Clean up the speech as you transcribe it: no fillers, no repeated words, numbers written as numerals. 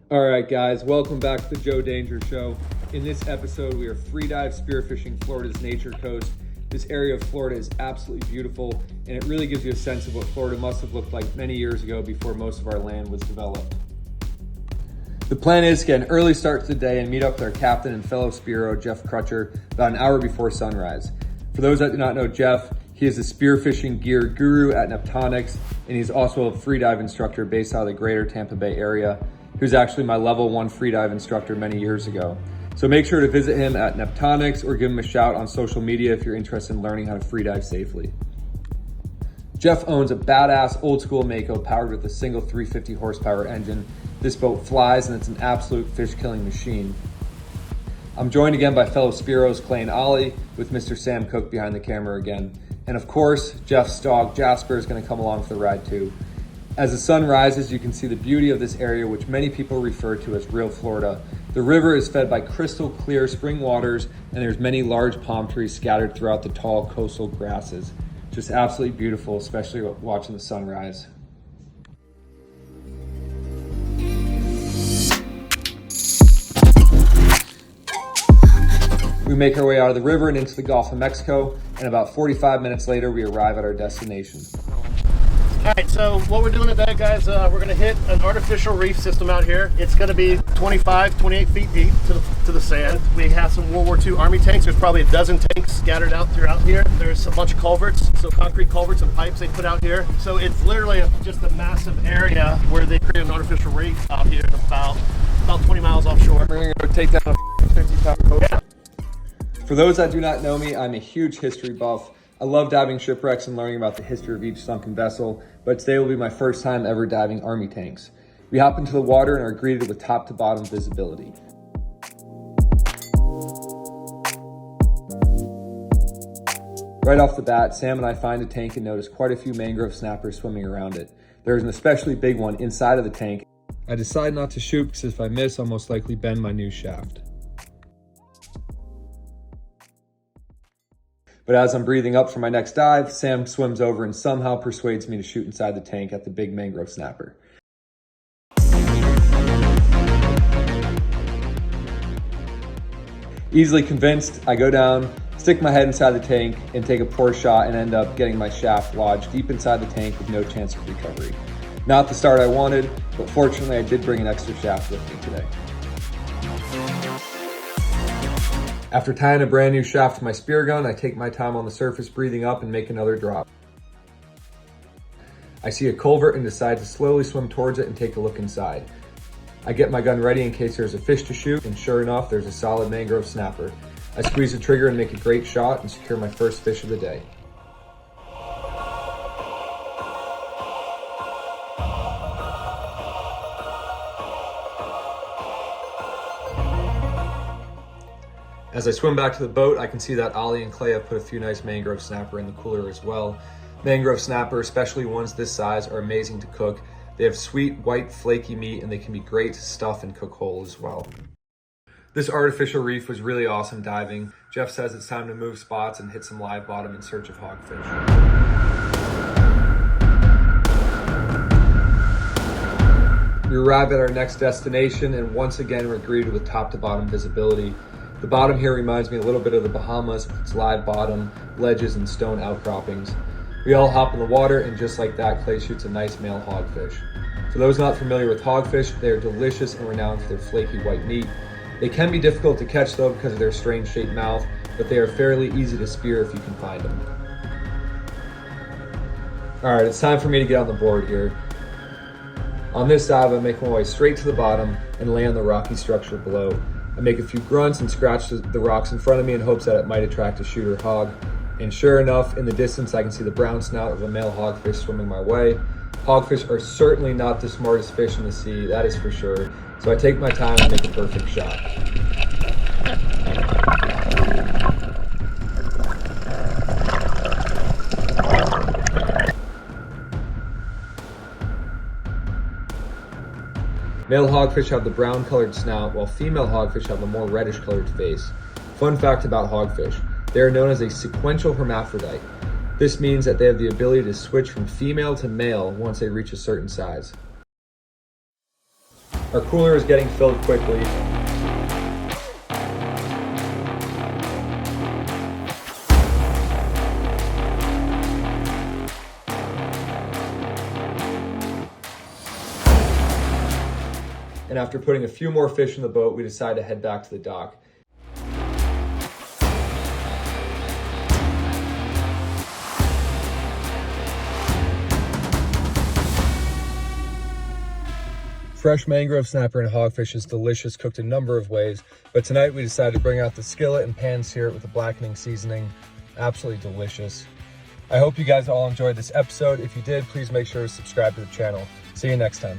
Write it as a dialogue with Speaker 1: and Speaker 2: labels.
Speaker 1: All right, guys, welcome back to the Joe Danger Show. In this episode, we are freedive spearfishing Florida's Nature Coast. This area of Florida is absolutely beautiful, and it really gives you a sense of what Florida must have looked like many years ago before most of our land was developed. The plan is to get an early start to the day and meet up with our captain and fellow Spearo, Jeff Crutcher, about an hour before sunrise. For those that do not know Jeff, he is a spearfishing gear guru at Neptonics, and he's also a freedive instructor based out of the greater Tampa Bay area. He was actually my level 1 freedive instructor many years ago. So make sure to visit him at Neptonics or give him a shout on social media if you're interested in learning how to freedive safely. Jeff owns a badass old school Mako powered with a single 350 horsepower engine. This boat flies and it's an absolute fish killing machine. I'm joined again by fellow Spearos Clay and Ollie, with Mr. Sam Cook behind the camera again. And of course, Jeff's dog Jasper is going to come along for the ride too. As the sun rises, you can see the beauty of this area, which many people refer to as real Florida. The river is fed by crystal clear spring waters, and there's many large palm trees scattered throughout the tall coastal grasses. Just absolutely beautiful, especially watching the sunrise. We make our way out of the river and into the Gulf of Mexico, and about 45 minutes later, we arrive at our destination.
Speaker 2: All right, so what we're doing today, guys, we're going to hit an artificial reef system out here. It's going to be 25, 28 feet deep to the sand. We have some World War II Army tanks. There's probably a dozen tanks scattered out throughout here. There's a bunch of culverts, so concrete culverts and pipes they put out here. So it's literally just a massive area where they create an artificial reef out here about 20 miles offshore.
Speaker 1: We're going to go take down a 50-pound coaster.
Speaker 2: Yeah.
Speaker 1: For those that do not know me, I'm a huge history buff. I love diving shipwrecks and learning about the history of each sunken vessel, but today will be my first time ever diving Army tanks. We hop into the water and are greeted with top to bottom visibility. Right off the bat, Sam and I find a tank and notice quite a few mangrove snappers swimming around it. There's an especially big one inside of the tank. I decide not to shoot because if I miss, I'll most likely bend my new shaft. But as I'm breathing up for my next dive, Sam swims over and somehow persuades me to shoot inside the tank at the big mangrove snapper. Easily convinced, I go down, stick my head inside the tank, and take a poor shot and end up getting my shaft lodged deep inside the tank with no chance of recovery. Not the start I wanted, but fortunately I did bring an extra shaft with me today. After tying a brand new shaft to my spear gun, I take my time on the surface breathing up and make another drop. I see a culvert and decide to slowly swim towards it and take a look inside. I get my gun ready in case there's a fish to shoot, and sure enough, there's a solid mangrove snapper. I squeeze the trigger and make a great shot and secure my first fish of the day. As I swim back to the boat, I can see that Ollie and Clay have put a few nice mangrove snapper in the cooler as well. Mangrove snapper, especially ones this size, are amazing to cook. They have sweet, white, flaky meat, and they can be great to stuff and cook whole as well. This artificial reef was really awesome diving. Jeff says it's time to move spots and hit some live bottom in search of hogfish. We arrive at our next destination, and once again we're greeted with top to bottom visibility. The bottom here reminds me a little bit of the Bahamas with its live bottom, ledges, and stone outcroppings. We all hop in the water, and just like that, Clay shoots a nice male hogfish. For those not familiar with hogfish, they are delicious and renowned for their flaky white meat. They can be difficult to catch though because of their strange shaped mouth, but they are fairly easy to spear if you can find them. Alright, it's time for me to get on the board here. On this dive, I make my way straight to the bottom and lay on the rocky structure below. I make a few grunts and scratch the rocks in front of me in hopes that it might attract a shooter hog. And sure enough, in the distance I can see the brown snout of a male hogfish swimming my way. Hogfish are certainly not the smartest fish in the sea, that is for sure. So I take my time and make a perfect shot. Male hogfish have the brown colored snout, while female hogfish have a more reddish colored face. Fun fact about hogfish, they are known as a sequential hermaphrodite. This means that they have the ability to switch from female to male once they reach a certain size. Our cooler is getting filled quickly. And after putting a few more fish in the boat, we decided to head back to the dock. Fresh mangrove snapper and hogfish is delicious, cooked a number of ways, but tonight we decided to bring out the skillet and pan sear it with a blackening seasoning. Absolutely delicious. I hope you guys all enjoyed this episode. If you did, please make sure to subscribe to the channel. See you next time.